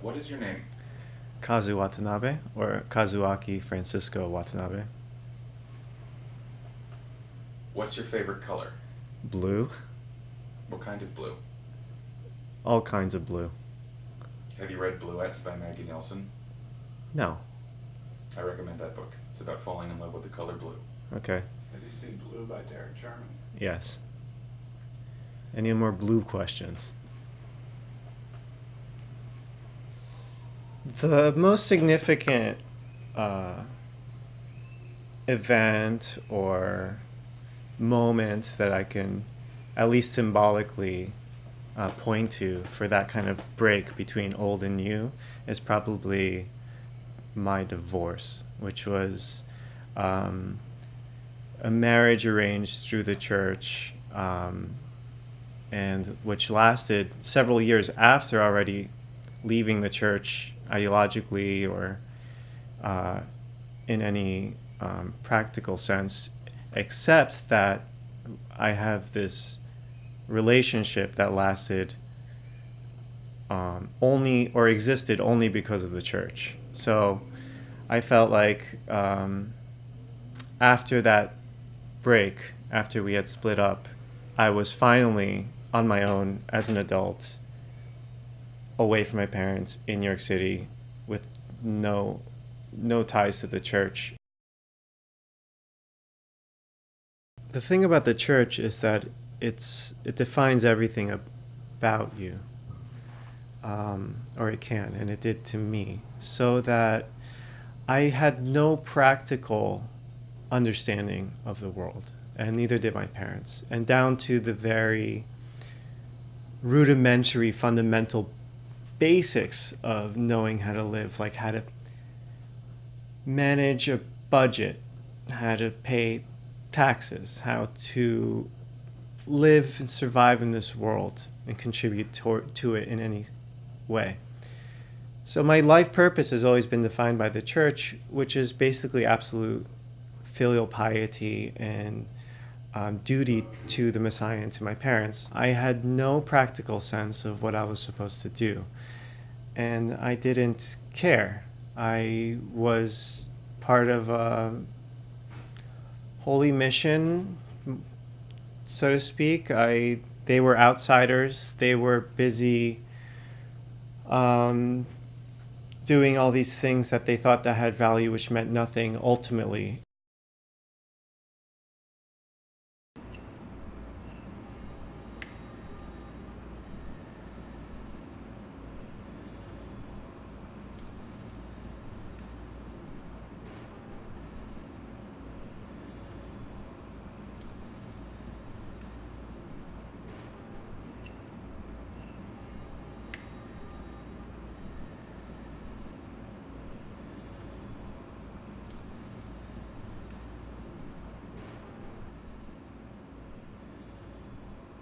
What is your name? Kazu Watanabe, or Kazuaki Francisco Watanabe. What's your favorite color? Blue. What kind of blue? All kinds of blue. Have you read Bluettes by Maggie Nelson? No. I recommend that book. It's about falling in love with the color blue. Okay. Have you seen Blue by Derek Jarman? Yes. Any more blue questions? The most significant uh, event or moment that I can at least symbolically point to for that kind of break between old and new is probably my divorce, which was a marriage arranged through the church, and which lasted several years after already leaving the church ideologically or in any practical sense, except that I have this relationship that lasted only or existed only because of the church. So I felt like after that break, after we had split up, I was finally on my own as an adult, away from my parents in New York City, with no ties to the church. The thing about the church is that it defines everything about you, or it can, and it did to me, so that I had no practical understanding of the world, and neither did my parents. And down to the very rudimentary, fundamental basics of knowing how to live, like how to manage a budget, how to pay taxes, how to live and survive in this world and contribute to it in any way. So my life purpose has always been defined by the church, which is basically absolute filial piety and duty to the Messiah and to my parents. I had no practical sense of what I was supposed to do, and I didn't care. I was part of a holy mission, so to speak. They were outsiders. They were busy doing all these things that they thought that had value, which meant nothing ultimately.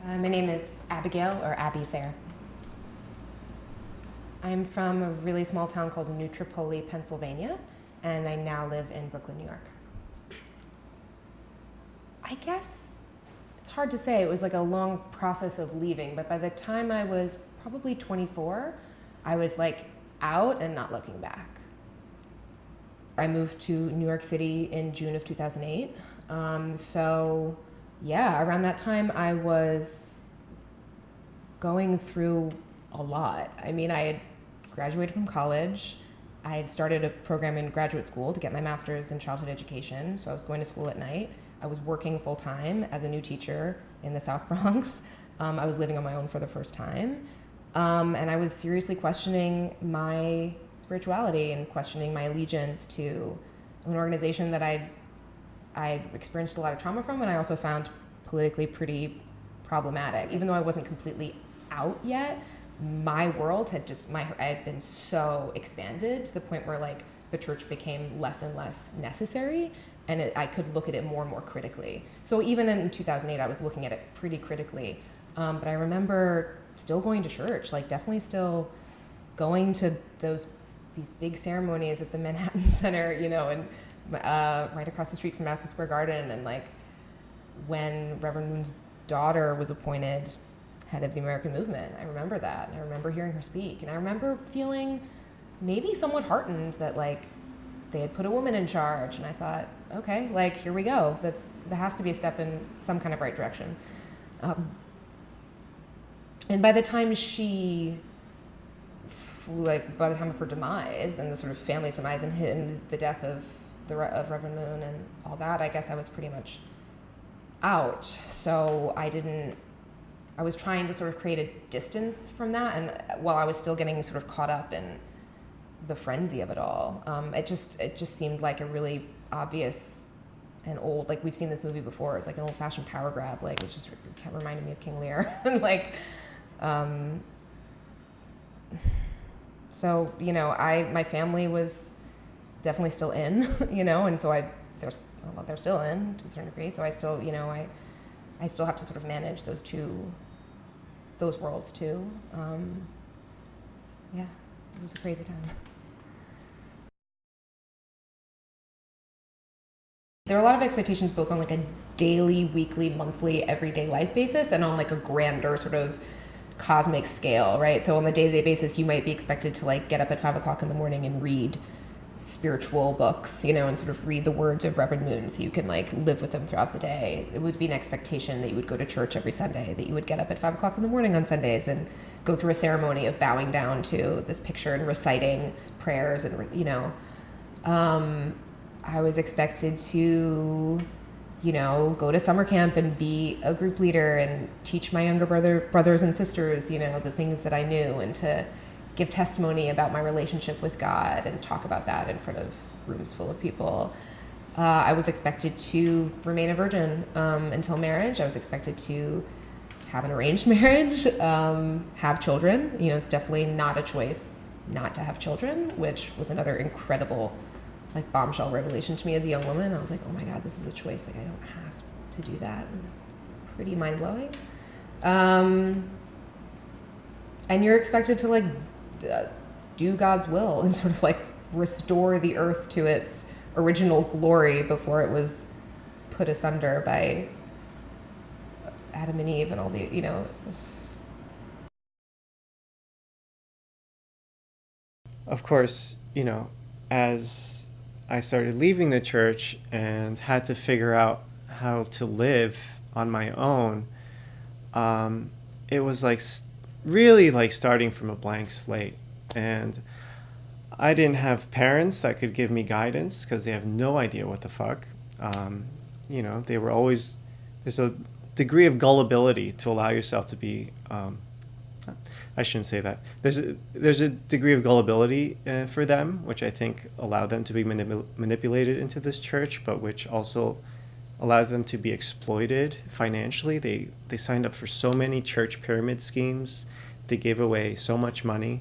My name is Abigail, or Abby Sayre. I'm from a really small town called Nutropoli, Pennsylvania, and I now live in Brooklyn, New York. I guess it's hard to say. It was like a long process of leaving, but by the time I was probably 24, I was like out and not looking back. I moved to New York City in June of 2008. Yeah, around that time I was going through a lot. I mean, I had graduated from college. I had started a program in graduate school to get my master's in childhood education, so I was going to school at night. I was working full time as a new teacher in the South Bronx. I was living on my own for the first time. And I was seriously questioning my spirituality and questioning my allegiance to an organization that I experienced a lot of trauma from, and I also found politically pretty problematic. Even though I wasn't completely out yet, my world had I had been so expanded to the point where like the church became less and less necessary, and I could look at it more and more critically. So even in 2008, I was looking at it pretty critically. But I remember still going to church, like definitely still going to these big ceremonies at the Manhattan Center, you know, and right across the street from Madison Square Garden. And like when Reverend Moon's daughter was appointed head of the American movement. I remember that. And I remember hearing her speak. And I remember feeling maybe somewhat heartened that, like, they had put a woman in charge. And I thought, okay, like, here we go. That has to be a step in some kind of right direction. And by the time by the time of her demise and the sort of family's demise and the death of Reverend Moon and all that, I guess I was pretty much out. So I was trying to sort of create a distance from that, and while I was still getting sort of caught up in the frenzy of it all, it just seemed like a really obvious and old, like, we've seen this movie before. It's like an old-fashioned power grab. Like, it just kept reminding me of King Lear. And like, so, you know, my family was definitely still in, you know, and so they're still in to a certain degree. So I still, you know, I still have to sort of manage those worlds too. Yeah, it was a crazy time. There are a lot of expectations both on like a daily, weekly, monthly, everyday life basis and on like a grander sort of cosmic scale, right? So on the day-to-day basis, you might be expected to like get up at 5 o'clock in the morning and read spiritual books, you know, and sort of read the words of Reverend Moon so you can like live with them throughout the day. It would be an expectation that you would go to church every Sunday, that you would get up at 5 o'clock in the morning on Sundays and go through a ceremony of bowing down to this picture and reciting prayers and, you know, I was expected to, you know, go to summer camp and be a group leader and teach my younger brothers and sisters, you know, the things that I knew, and to give testimony about my relationship with God and talk about that in front of rooms full of people. I was expected to remain a virgin until marriage. I was expected to have an arranged marriage, have children. You know, it's definitely not a choice not to have children, which was another incredible like bombshell revelation to me as a young woman. I was like, oh my God, this is a choice. Like, I don't have to do that. It was pretty mind-blowing. And you're expected to like do God's will and sort of like restore the earth to its original glory before it was put asunder by Adam and Eve and all the, you know. Of course, you know, as I started leaving the church and had to figure out how to live on my own, it was like really like starting from a blank slate. And I didn't have parents that could give me guidance because they have no idea what the fuck. You know, they were always, there's a degree of gullibility to allow yourself to be, I shouldn't say that. There's a degree of gullibility for them, which I think allowed them to be manipulated into this church, but which also allowed them to be exploited financially. They signed up for so many church pyramid schemes. They gave away so much money.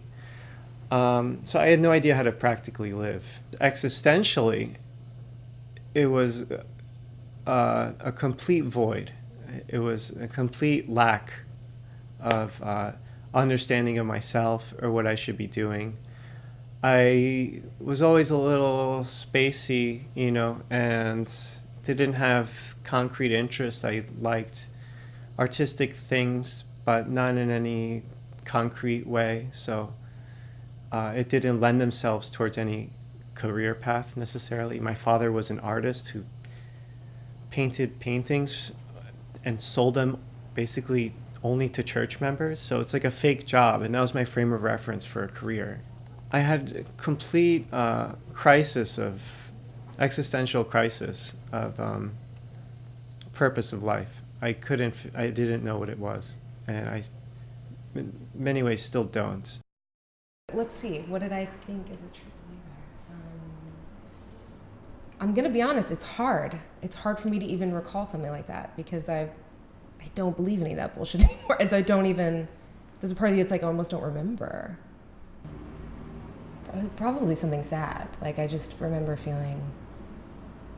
So I had no idea how to practically live. Existentially, it was a complete void. It was a complete lack of understanding of myself or what I should be doing. I was always a little spacey, you know, and didn't have concrete interests. I liked artistic things, but not in any concrete way. So it didn't lend themselves towards any career path necessarily. My father was an artist who painted paintings and sold them basically only to church members. So it's like a fake job. And that was my frame of reference for a career. I had a complete existential crisis of purpose of life. I didn't know what it was. And I, in many ways, still don't. Let's see, what did I think as a true believer? I'm gonna be honest, it's hard. It's hard for me to even recall something like that because I don't believe any of that bullshit anymore. And so there's a part of you that's like, I almost don't remember. Probably something sad. Like, I just remember feeling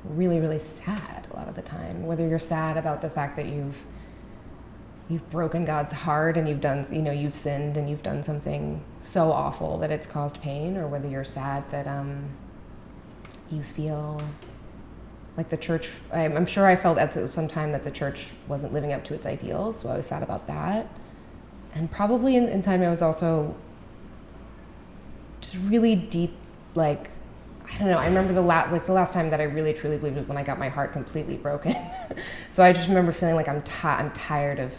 really, really sad a lot of the time. Whether you're sad about the fact that you've broken God's heart and you've sinned and you've done something so awful that it's caused pain, or whether you're sad that you feel like the church, I'm sure I felt at some time that the church wasn't living up to its ideals, so I was sad about that. And probably in time I was also just really deep, like, I don't know. I remember the last time that I really truly believed it when I got my heart completely broken. So I just remember feeling like I'm tired of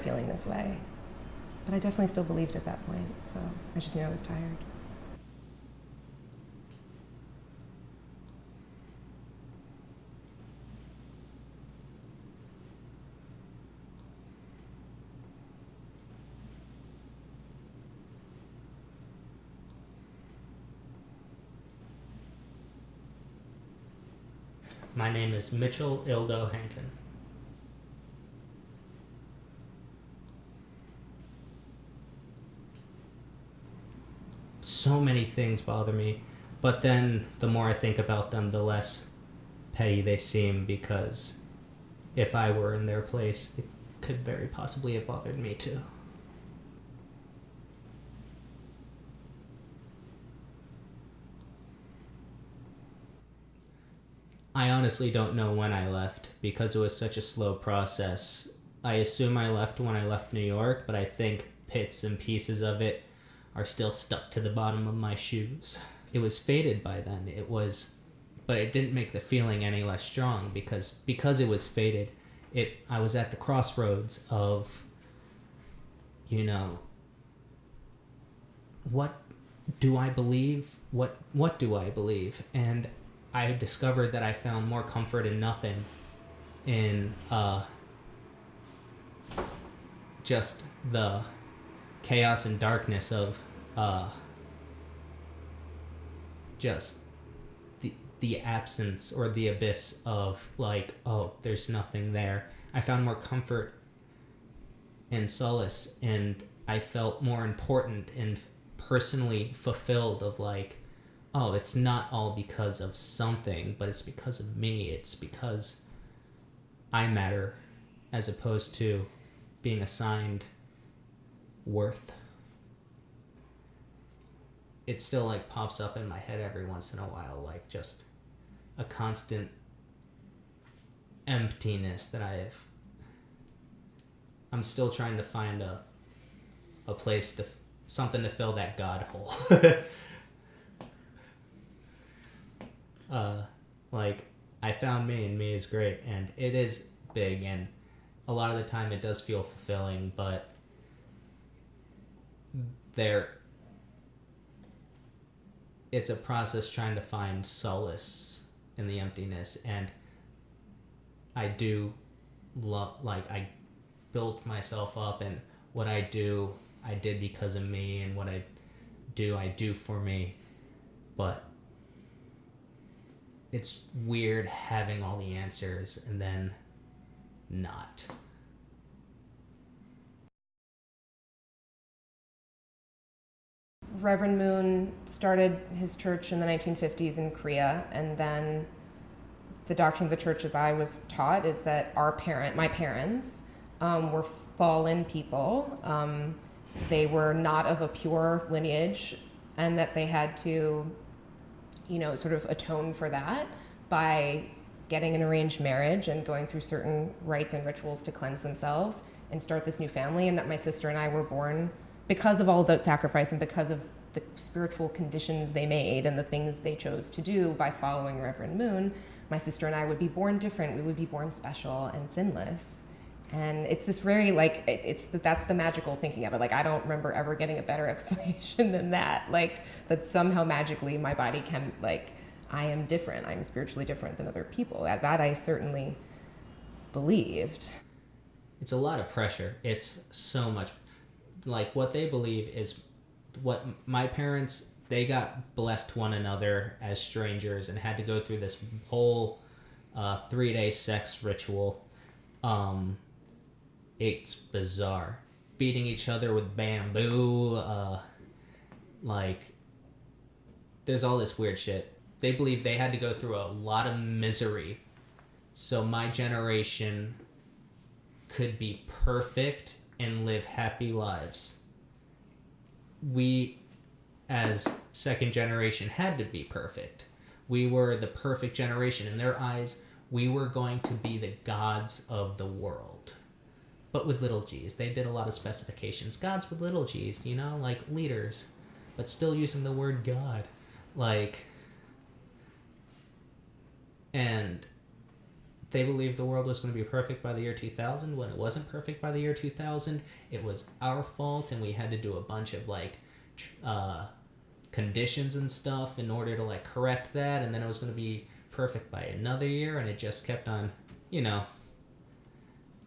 feeling this way. But I definitely still believed at that point. So I just knew I was tired. My name is Mitchell Ildo Henkin. So many things bother me, but then the more I think about them, the less petty they seem, because if I were in their place, it could very possibly have bothered me too. I honestly don't know when I left because it was such a slow process. I assume I left when I left New York, but I think bits and pieces of it are still stuck to the bottom of my shoes. It was faded by then. But it didn't make the feeling any less strong because it was faded. I was at the crossroads of, what do I believe? What do I believe? And I discovered that I found more comfort in nothing, in just the chaos and darkness of just the absence or the abyss of, like, oh, there's nothing there. I found more comfort and solace, and I felt more important and personally fulfilled of, like, oh, it's not all because of something, but it's because of me. It's because I matter, as opposed to being assigned worth. It still, like, pops up in my head every once in a while, like, just a constant emptiness that I'm still trying to find a place something to fill that God hole. Like, I found me, and me is great, and it is big, and a lot of the time it does feel fulfilling, but it's a process trying to find solace in the emptiness, and I do I built myself up, and what I do, I did because of me, and what I do for me, but it's weird having all the answers and then not. Reverend Moon started his church in the 1950s in Korea, and then the doctrine of the church, as I was taught, is that my parents, were fallen people. They were not of a pure lineage, and that they had to, sort of atone for that by getting an arranged marriage and going through certain rites and rituals to cleanse themselves and start this new family, and that my sister and I were born because of all that sacrifice and because of the spiritual conditions they made and the things they chose to do by following Reverend Moon. My sister and I would be born different. We would be born special and sinless. And it's this very, like, that's the magical thinking of it. Like, I don't remember ever getting a better explanation than that. Like, that somehow magically my body can, like, I am different. I'm spiritually different than other people. That I certainly believed. It's a lot of pressure. It's so much. Like, what they believe is what my parents, they got blessed one another as strangers and had to go through this whole 3-day sex ritual. It's bizarre. Beating each other with bamboo, there's all this weird shit. They believe they had to go through a lot of misery so my generation could be perfect and live happy lives. We, as second generation, had to be perfect. We were the perfect generation. In their eyes, we were going to be the gods of the world. but with little g's. They did a lot of specifications. Gods with little g's, you know, like leaders, but still using the word God. Like, and they believed the world was going to be perfect by the year 2000. When it wasn't perfect by the year 2000, it was our fault, and we had to do a bunch of like conditions and stuff in order to like correct that, and then it was going to be perfect by another year, and it just kept on, you know.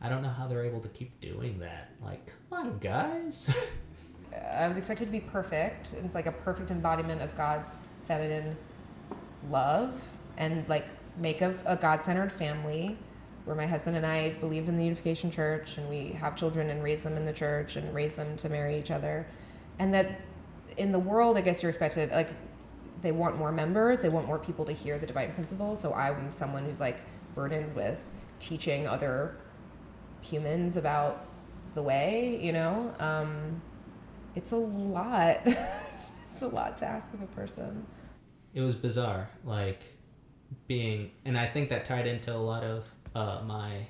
I don't know how they're able to keep doing that. Like, come on, guys. I was expected to be perfect. It's like a perfect embodiment of God's feminine love, and like make a God-centered family where my husband and I believe in the Unification Church, and we have children and raise them in the church and raise them to marry each other. And that in the world, I guess you're expected, like, they want more members, they want more people to hear the divine principles. So I'm someone who's like burdened with teaching other humans about the way, you know. It's a lot. It's a lot to ask of a person. It was bizarre, like being, and I think that tied into a lot of my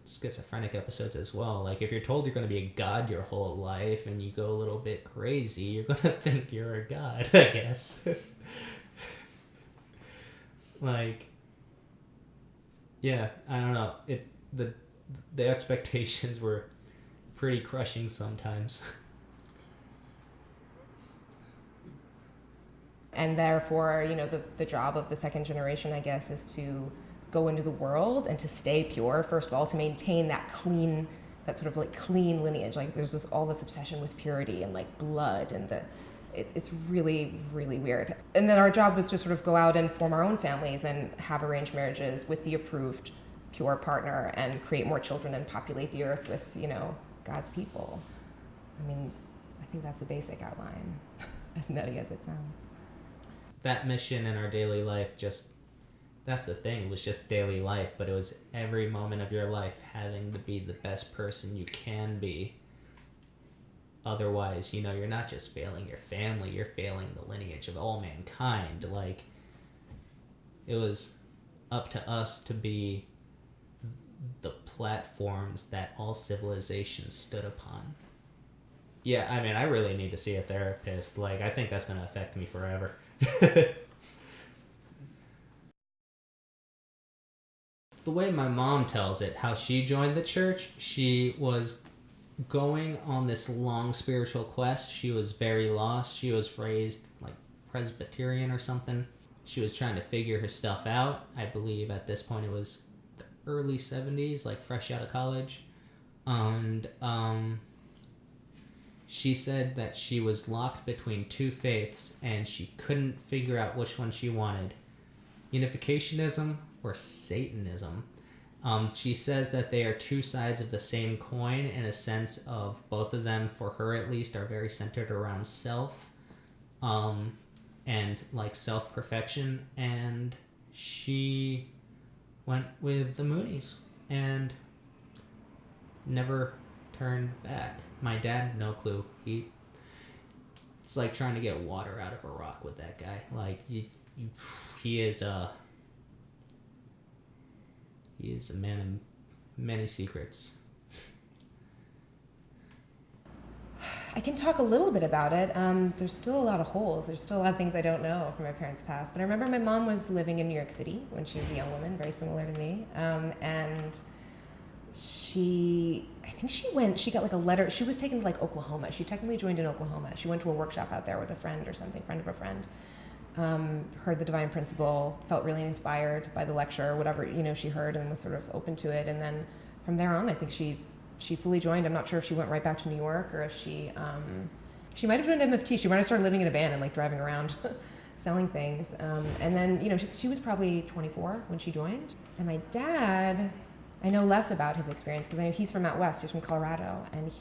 schizophrenic episodes as well. Like, if you're told you're going to be a god your whole life and you go a little bit crazy, you're going to think you're a god, I guess. Like, yeah, I don't know. The expectations were pretty crushing sometimes. And therefore, you know, the job of the second generation, I guess, is to go into the world and to stay pure, first of all, to maintain that clean, that sort of like clean lineage. Like, there's all this obsession with purity and like blood, and it's really, really weird. And then our job was to sort of go out and form our own families and have arranged marriages with the approved pure partner and create more children and populate the earth with, you know, God's people. I mean, I think that's a basic outline, as nutty as it sounds. That mission in our daily life, just, that's the thing, it was just daily life, but it was every moment of your life having to be the best person you can be. Otherwise, you know, you're not just failing your family, you're failing the lineage of all mankind. Like, it was up to us to be the platforms that all civilizations stood upon. Yeah, I mean, I really need to see a therapist. Like, I think that's going to affect me forever. The way my mom tells it, how she joined the church, she was going on this long spiritual quest. She was very lost. She was raised like Presbyterian or something. She was trying to figure her stuff out. I believe at this point it was the early 70s, like fresh out of college. And she said that she was locked between two faiths and she couldn't figure out which one she wanted, Unificationism or Satanism. She says that they are two sides of the same coin in a sense of both of them, for her at least, are very centered around self and like self-perfection. And she went with the Moonies and never turned back. My dad, no clue. It's like trying to get water out of a rock with that guy. Like, he is a man of many secrets. I can talk a little bit about it. There's still a lot of holes. There's still a lot of things I don't know from my parents' past. But I remember my mom was living in New York City when she was a young woman, very similar to me. And she got like a letter. She was taken to like Oklahoma. She technically joined in Oklahoma. She went to a workshop out there with a friend or something, friend of a friend. Heard the divine principle, felt really inspired by the lecture, whatever, you know, she heard, and was sort of open to it. And then from there on, I think she fully joined. I'm not sure if she went right back to New York or if she might have joined MFT. She might have started living in a van and like driving around selling things. And then, you know, she was probably 24 when she joined. And my dad, I know less about his experience because I know he's from out west. He's from Colorado, and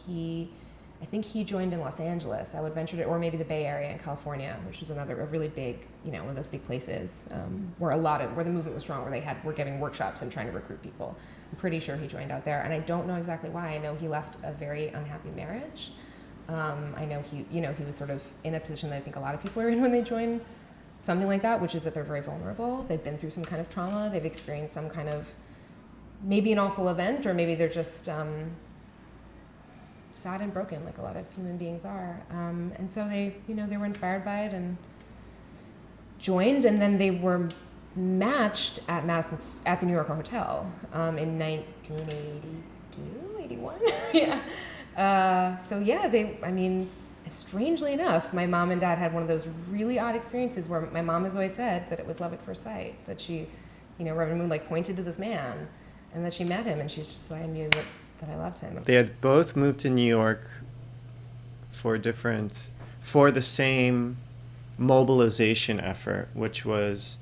I think he joined in Los Angeles. I would venture to, or maybe the Bay Area in California, which was a really big, you know, one of those big places where the movement was strong, where they were giving workshops and trying to recruit people. I'm pretty sure he joined out there, and I don't know exactly why. I know he left a very unhappy marriage. I know he was sort of in a position that I think a lot of people are in when they join something like that, which is that they're very vulnerable. They've been through some kind of trauma. They've experienced some kind of maybe an awful event, or maybe they're just sad and broken, like a lot of human beings are. And so they, they were inspired by it and joined, and then they were matched at the New Yorker Hotel in 1982, 81. Yeah. So yeah, strangely enough, my mom and dad had one of those really odd experiences where my mom has always said that it was love at first sight, that she, Reverend Moon pointed to this man and that she met him, and she's just like, I knew that I loved him. They had both moved to New York for the same mobilization effort, which was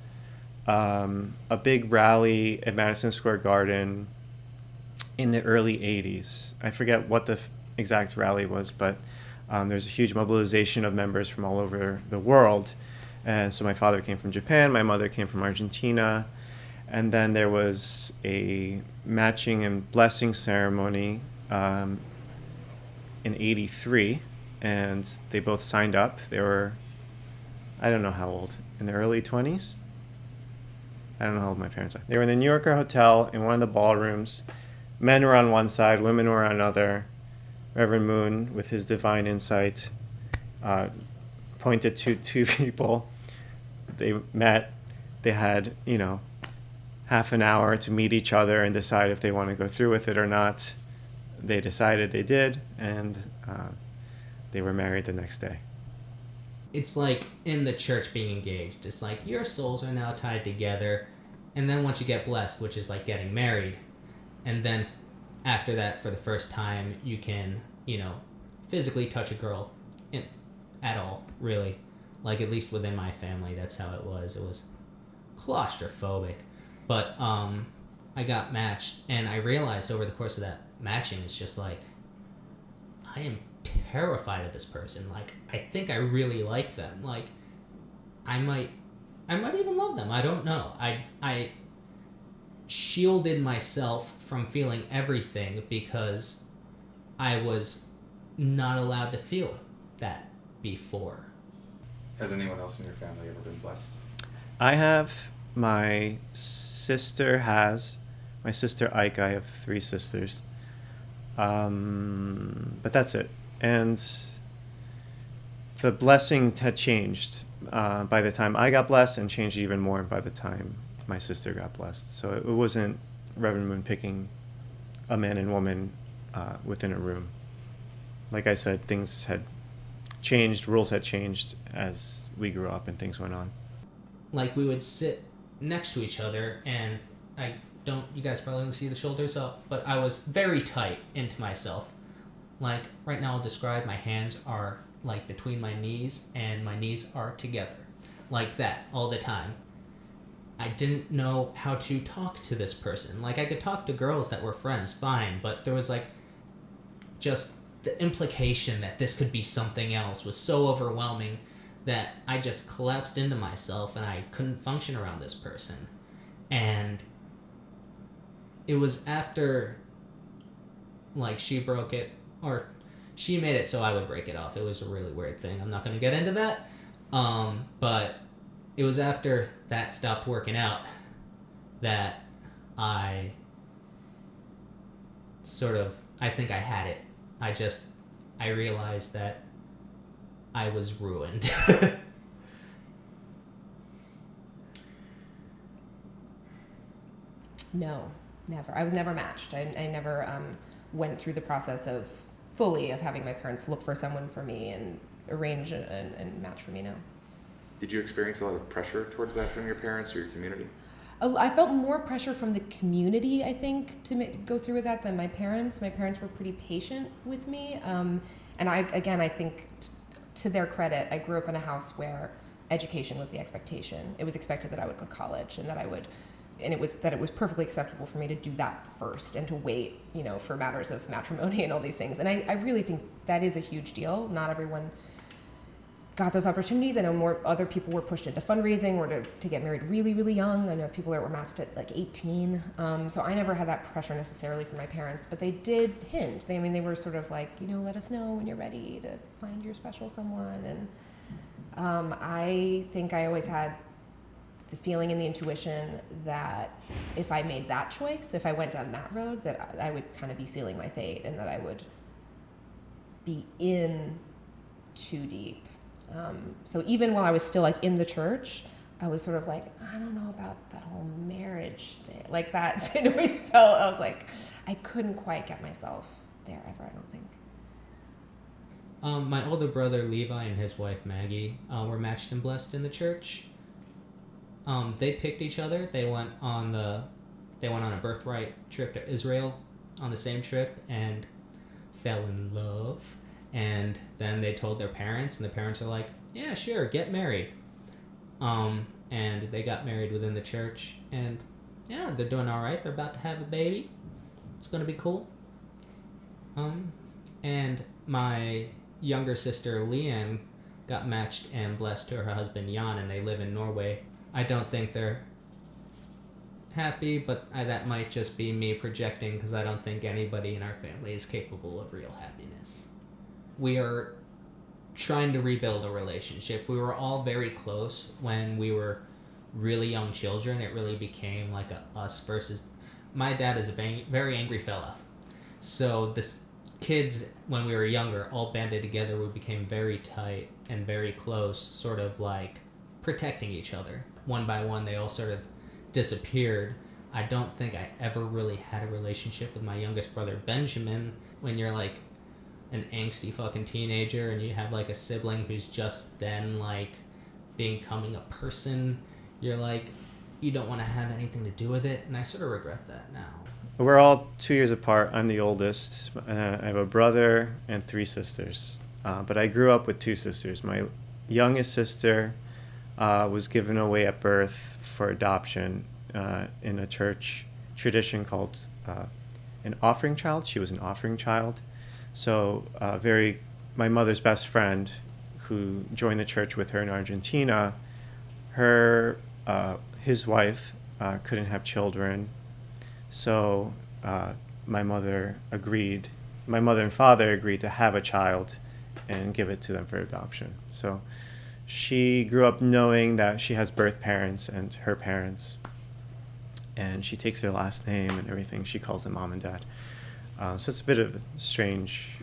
a big rally at Madison Square Garden in the early 80s. I forget what the exact rally was, but there's a huge mobilization of members from all over the world. And so my father came from Japan, my mother came from Argentina, and then there was a matching and blessing ceremony in 83, and they both signed up. They were, I don't know how old, in their early 20s? I don't know how old my parents are. They were in the New Yorker Hotel in one of the ballrooms. Men were on one side, women were on another. Reverend Moon, with his divine insight, pointed to two people. They met. They had, half an hour to meet each other and decide if they want to go through with it or not. They decided they did, and they were married the next day. It's like in the church being engaged. It's like your souls are now tied together, and then once you get blessed, which is like getting married, and then after that, for the first time, you can, physically touch a girl at all, really. Like, at least within my family, that's how it was. It was claustrophobic. But I got matched, and I realized over the course of that matching, it's just like, I am terrified of this person. Like, I think I really like them. Like, I might even love them. I don't know. I shielded myself from feeling everything because I was not allowed to feel that before. Has anyone else in your family ever been blessed? I have. My sister has. My sister Ike. I have 3 sisters. But that's it. And the blessing had changed by the time I got blessed, and changed even more by the time my sister got blessed. So it wasn't Reverend Moon picking a man and woman within a room. Like I said, things had changed, rules had changed as we grew up and things went on. Like, we would sit next to each other, and you guys probably don't see the shoulders up, but I was very tight into myself. Like, right now I'll describe my hands are like between my knees, and my knees are together. Like that, all the time. I didn't know how to talk to this person. Like, I could talk to girls that were friends, fine, but there was like, just the implication that this could be something else was so overwhelming that I just collapsed into myself, and I couldn't function around this person. And it was after, like, she broke it, or she made it so I would break it off. It was a really weird thing. I'm not going to get into that. But it was after that stopped working out that I think I had it. I realized that I was ruined. No, never. I was never matched. I never went through the process of having my parents look for someone for me and arrange and match for me. No. Did you experience a lot of pressure towards that from your parents or your community? I felt more pressure from the community, I think, to go through with that than my parents. My parents were pretty patient with me. And I think to their credit, I grew up in a house where education was the expectation. It was expected that I would go to college, and it was perfectly acceptable for me to do that first and to wait, for matters of matrimony and all these things. And I really think that is a huge deal. Not everyone got those opportunities. I know more other people were pushed into fundraising or to get married really, really young. I know people that were matched at like 18. So I never had that pressure necessarily from my parents, but they did hint. They were sort of like, let us know when you're ready to find your special someone. And I think I always had the feeling and the intuition that if I made that choice, if I went down that road, that I would kind of be sealing my fate and that I would be in too deep. So even while I was still like in the church, I was sort of like, I don't know about that whole marriage thing. Like that, it always felt, I was like, I couldn't quite get myself there ever, I don't think. My older brother Levi and his wife Maggie were matched and blessed in the church. They picked each other. They went on a birthright trip to Israel on the same trip and fell in love. And then they told their parents, and the parents are like, "Yeah, sure, get married." And they got married within the church, and yeah, they're doing all right. They're about to have a baby. It's gonna be cool. And my younger sister Leanne got matched and blessed to her husband Jan, and they live in Norway. I don't think they're happy, but that might just be me projecting because I don't think anybody in our family is capable of real happiness. We are trying to rebuild a relationship. We were all very close when we were really young children. It really became like a us versus... My dad is a very angry fella. So this kids, when we were younger, all banded together. We became very tight and very close, sort of like protecting each other. One by one, they all sort of disappeared. I don't think I ever really had a relationship with my youngest brother, Benjamin. When you're like an angsty fucking teenager and you have like a sibling who's just then like becoming a person, you're like, you don't want to have anything to do with it. And I sort of regret that now. We're all 2 years apart. I'm the oldest. I have a brother and 3 sisters. But I grew up with 2 sisters. My youngest sister was given away at birth for adoption in a church tradition called an offering child. She was an offering child. So my mother's best friend, who joined the church with her in Argentina, his wife couldn't have children. So my mother and father agreed to have a child and give it to them for adoption. So she grew up knowing that she has birth parents and her parents, and she takes their last name and everything. She calls them mom and dad. So it's a bit of a strange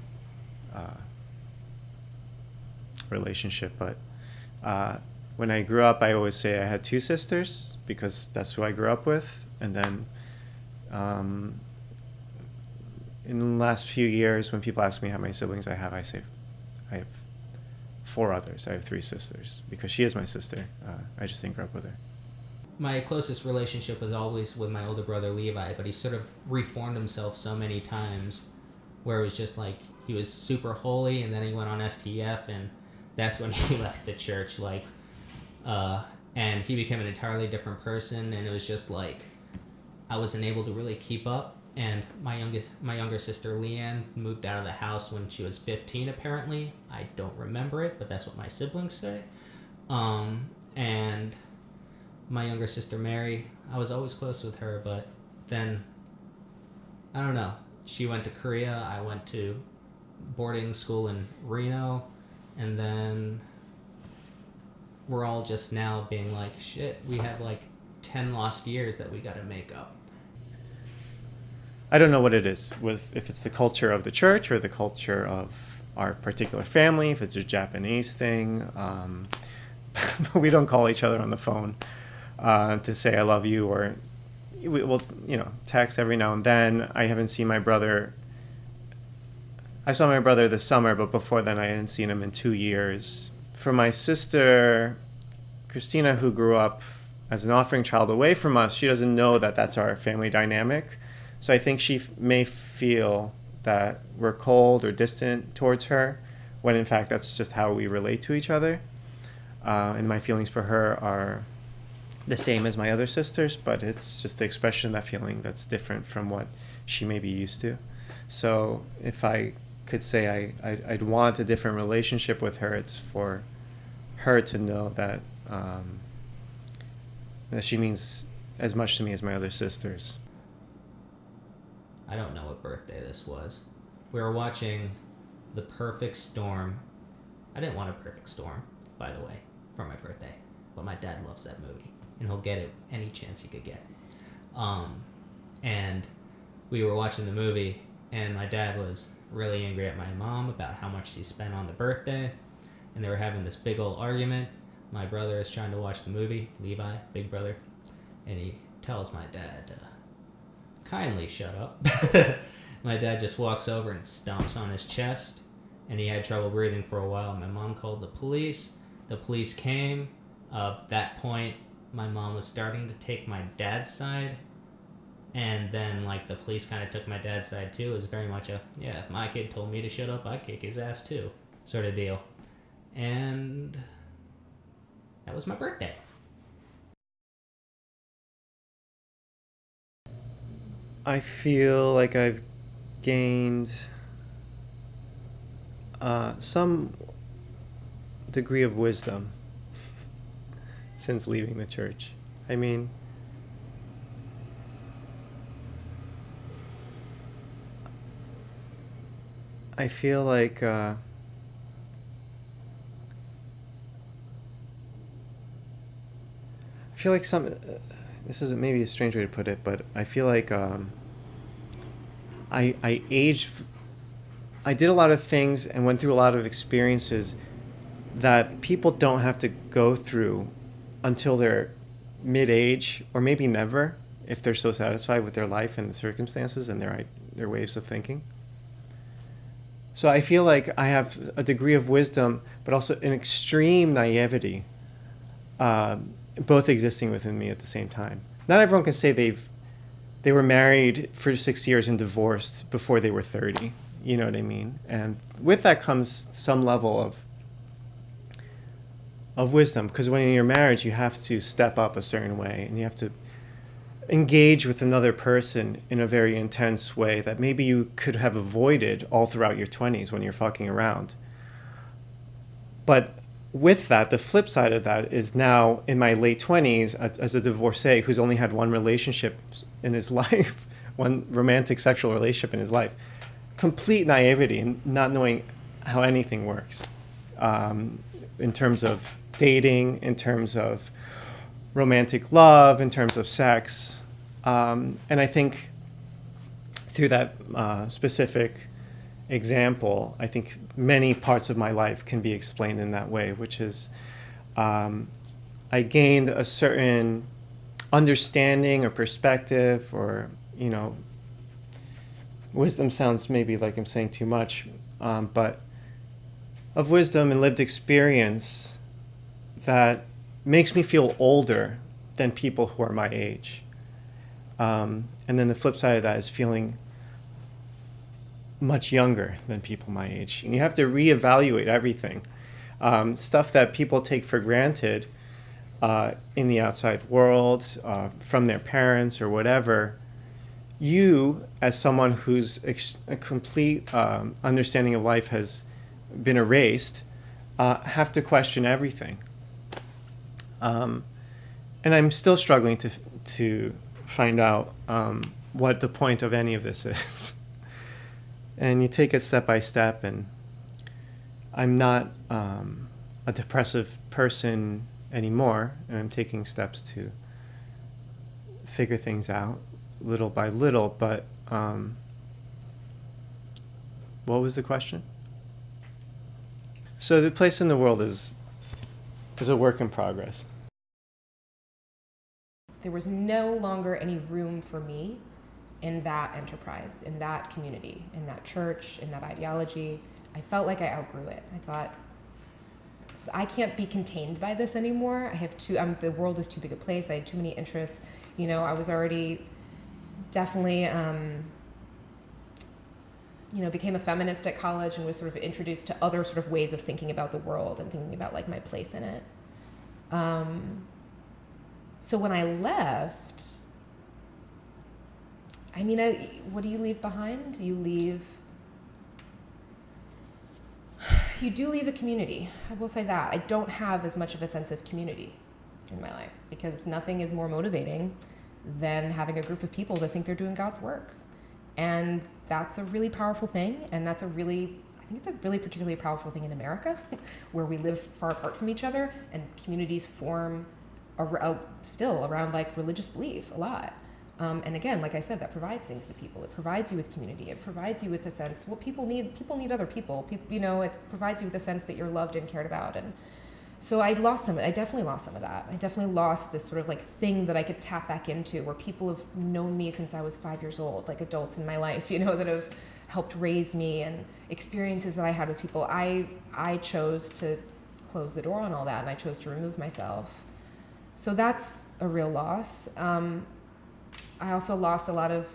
relationship, but when I grew up, I always say I had 2 sisters because that's who I grew up with. And then in the last few years, when people ask me how many siblings I say I have 4 others. I have 3 sisters because she is my sister. I just didn't grow up with her. My closest relationship was always with my older brother Levi, but he sort of reformed himself so many times where it was just like he was super holy, and then he went on STF, and that's when he left the church, and he became an entirely different person, and it was just like I wasn't able to really keep up. And my younger sister Leanne moved out of the house when she was 15 apparently. I don't remember it, but that's what my siblings say. And my younger sister Mary, I was always close with her, but then I don't know. She went to Korea, I went to boarding school in Reno, and then we're all just now being like, shit, we have like 10 lost years that we got to make up. I don't know what it is, if it's the culture of the church or the culture of our particular family, if it's a Japanese thing. But we don't call each other on the phone to say I love you, or we'll text every now and then. I haven't seen my brother. I saw my brother this summer, but before then I hadn't seen him in 2 years. For my sister, Christina, who grew up as an offering child away from us, she doesn't know that that's our family dynamic. So I think she may feel that we're cold or distant towards her, when in fact that's just how we relate to each other. And my feelings for her are the same as my other sisters, but it's just the expression of that feeling that's different from what she may be used to. So if I could say I'd want a different relationship with her, it's for her to know that that she means as much to me as my other sisters. I don't know what birthday this was. We were watching The Perfect Storm. I didn't want a perfect storm, by the way, for my birthday, but my dad loves that movie. and he'll get it any chance he could get. And we were watching the movie, and my dad was really angry at my mom about how much she spent on the birthday, and they were having this big old argument. My brother is trying to watch the movie, Levi, big brother, and he tells my dad, kindly shut up. My dad just walks over and stomps on his chest, and he had trouble breathing for a while. My mom called the police. The police came. That point, my mom was starting to take my dad's side, and then like the police kind of took my dad's side too. It was very much a, yeah, if my kid told me to shut up, I'd kick his ass too, sort of deal. And that was my birthday. I feel like I've gained some degree of wisdom since leaving the church. I mean, I feel like some. This is maybe a strange way to put it, but I feel like I aged. I did a lot of things and went through a lot of experiences that people don't have to go through until they're mid-age, or maybe never, if they're so satisfied with their life and the circumstances and their ways of thinking. So I feel like I have a degree of wisdom, but also an extreme naivety, both existing within me at the same time. Not everyone can say they were married for 6 years and divorced before they were 30. You know what I mean? And with that comes some level of wisdom, because when you're married, you have to step up a certain way, and you have to engage with another person in a very intense way that maybe you could have avoided all throughout your 20s when you're fucking around. But with that, the flip side of that is now in my late 20s as a divorcee who's only had one relationship in his life, one romantic sexual relationship in his life, complete naivety and not knowing how anything works, in terms of dating, in terms of romantic love, in terms of sex. And I think through that specific example, I think many parts of my life can be explained in that way, which is I gained a certain understanding or perspective, or, wisdom sounds maybe like I'm saying too much, but of wisdom and lived experience that makes me feel older than people who are my age. And then the flip side of that is feeling much younger than people my age. And you have to reevaluate everything. Stuff that people take for granted in the outside world, from their parents or whatever, you, as someone whose a complete understanding of life has been erased, have to question everything. And I'm still struggling to find out what the point of any of this is. And you take it step by step, and I'm not a depressive person anymore, and I'm taking steps to figure things out little by little. But what was the question? So the place in the world is a work in progress. There was no longer any room for me in that enterprise, in that community, in that church, in that ideology. I felt like I outgrew it. I thought, I can't be contained by this anymore. The world is too big a place. I had too many interests. I was already definitely, became a feminist at college and was sort of introduced to other sort of ways of thinking about the world and thinking about like my place in it. So when I left, what do you leave behind? You do leave a community. I will say that. I don't have as much of a sense of community in my life, because nothing is more motivating than having a group of people that think they're doing God's work. And that's a really powerful thing. And I think it's a really particularly powerful thing in America, where we live far apart from each other and communities form still around like religious belief a lot. And again, like I said, that provides things to people. It provides you with community. It provides you with a sense. Well, people need other people. It provides you with a sense that you're loved and cared about. And so I definitely lost some of that. I definitely lost this sort of like thing that I could tap back into, where people have known me since I was 5 years old, like adults in my life, that have helped raise me, and experiences that I had with people. I chose to close the door on all that, and I chose to remove myself. So that's a real loss. I also lost a lot of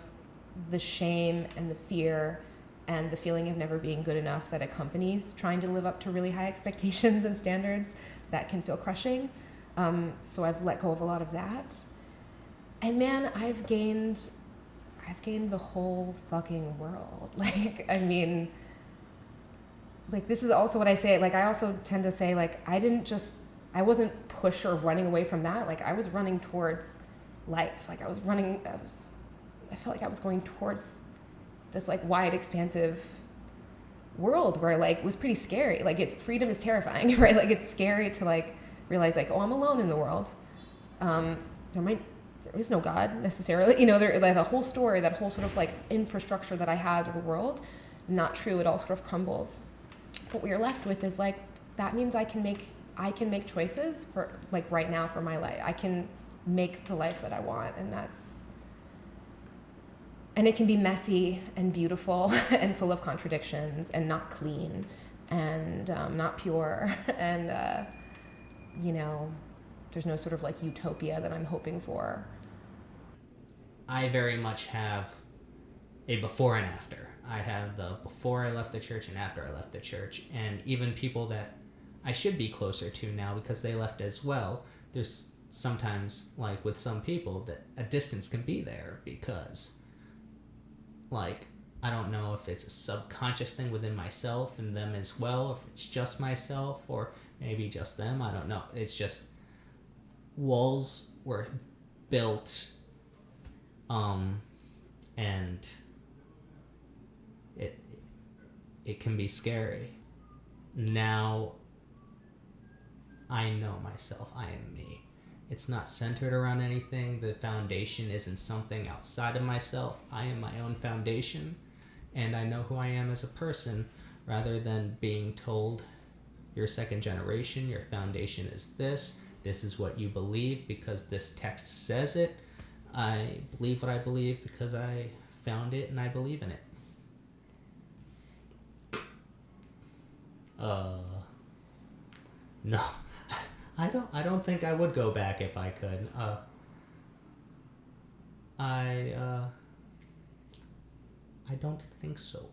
the shame and the fear and the feeling of never being good enough that accompanies trying to live up to really high expectations and standards. That can feel crushing. So I've let go of a lot of that. And man, I've gained the whole fucking world. This is also what I say. Like, I also tend to say, like, I wasn't push or running away from that. Like, I was running towards life. Like, I felt like I was going towards this like wide, expansive world where like it was pretty scary. Like, freedom is terrifying, right? Like, it's scary to like realize like, oh, I'm alone in the world. There is no God necessarily. Like the whole story, that whole sort of like infrastructure that I had of the world, not true. It all sort of crumbles. What we are left with is like, that means I can make choices for like right now for my life. I can make the life that I want, and it can be messy and beautiful and full of contradictions and not clean and not pure and there's no sort of like utopia that I'm hoping for. I very much have a before and after. I have the before I left the church and after I left the church, and even people that I should be closer to now because they left as well. There's sometimes, like with some people, that a distance can be there because, like, I don't know if it's a subconscious thing within myself and them as well, or if it's just myself, or maybe just them. I don't know. It's just walls were built, and it can be scary. Now I know myself. I am me. It's not centered around anything. The foundation isn't something outside of myself. I am my own foundation, and I know who I am as a person, rather than being told, you're second generation, your foundation is this is what you believe because this text says it. I believe what I believe because I found it and I believe in it. No. I don't think I would go back if I could. I don't think so.